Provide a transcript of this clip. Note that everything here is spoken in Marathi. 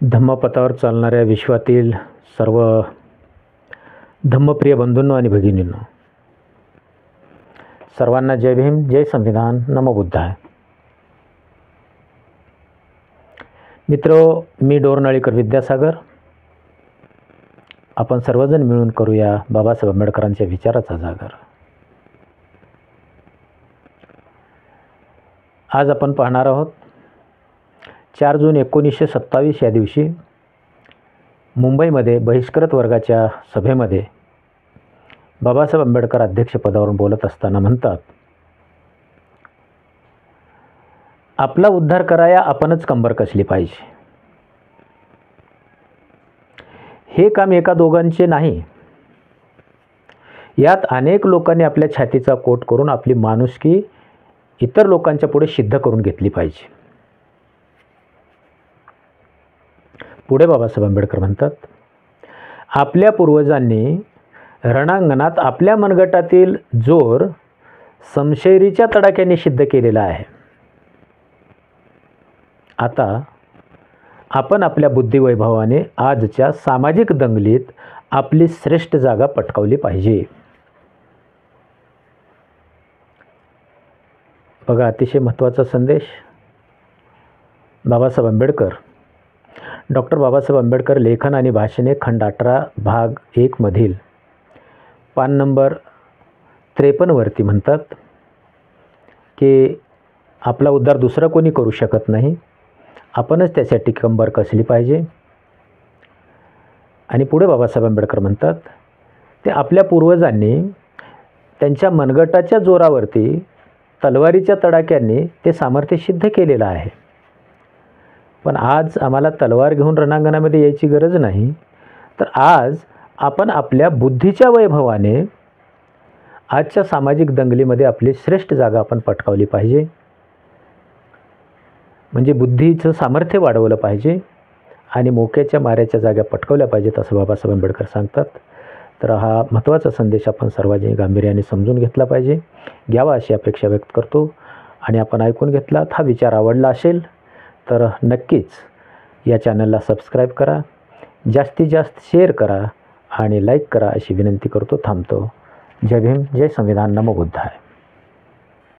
धम्मपथावर चालणाऱ्या विश्वातील सर्व धम्मप्रिय बंधूंनो आणि भगिनींनो, सर्वांना जय भीम, जय संविधान, नमो बुद्धाय. मित्रो, मी डोरनळीकर विद्यासागर. आपण सर्वजण मिळून करूया बाबासाहेब आंबेडकरांच्या विचाराचा जागर. आज आपण पाहणार आहोत 4 जून 1927 या दिवशी मुंबईमध्ये बहिष्कृत वर्गाच्या सभेमध्ये बाबासाहेब आंबेडकर अध्यक्षपदावरून बोलत असताना म्हणतात, आपला उद्धार कराया आपणच कंबर कसली पाहिजे. हे काम एका दोघांचे नाही. यात अनेक लोकांनी आपल्या छातीचा कोट करून आपली माणुसकी इतर लोकांच्या पुढे सिद्ध करून घेतली पाहिजे. पुढे बाबासाहेब आंबेडकर म्हणतात, आपल्या पूर्वजांनी रणांगणात आपल्या मनगटातील जोर समशेरीच्या तडाख्याने सिद्ध केलेला आहे. आता आपण आपल्या बुद्धिवैभवाने आजच्या सामाजिक दंगलीत आपली श्रेष्ठ जागा पटकावली पाहिजे. बघा, अतिशय महत्त्वाचा संदेश. बाबासाहेब आंबेडकर, डॉक्टर बाबासाहेब आंबेडकर लेखन आणि भाषणे खंड 18 भाग 1 मधील पान नंबर 53 वरती म्हणतात की आपला उद्धार दुसरा कोणी करू शकत नाही, आपणच त्यासाठी कंबर कसली पाहिजे. आणि पुढे बाबासाहेब आंबेडकर म्हणतात, ते आपल्या पूर्वजांनी त्यांच्या मनगटाच्या जोरावरती तलवारीच्या तडाख्यांनी ते सामर्थ्य सिद्ध केलेलं आहे. पण आज आम्हाला तलवार घेऊन रणांगणामध्ये यायची गरज नाही, तर आज आपण आपल्या बुद्धीच्या वैभवाने आजच्या सामाजिक दंगलीमध्ये आपली श्रेष्ठ जागा आपण पटकावली पाहिजे. म्हणजे बुद्धीचं सामर्थ्य वाढवलं पाहिजे आणि मोक्याच्या माऱ्याच्या जागा पटकावल्या पाहिजेत, असं बाबासाहेब आंबेडकर सांगतात. तर हा महत्त्वाचा संदेश आपण सर्वांनी गांभीर्याने समजून घेतला पाहिजे, घ्यावा अशी अपेक्षा व्यक्त करतो. आणि आपण ऐकून घेतलात. हा विचार आवडला असेल तर नक्कीच या चॅनलला सबस्क्राईब करा, जास्तीत जास्त शेअर करा आणि लाईक करा अशी विनंती करतो. थांबतो. जय भीम, जय संविधान, नमो बुद्धाय.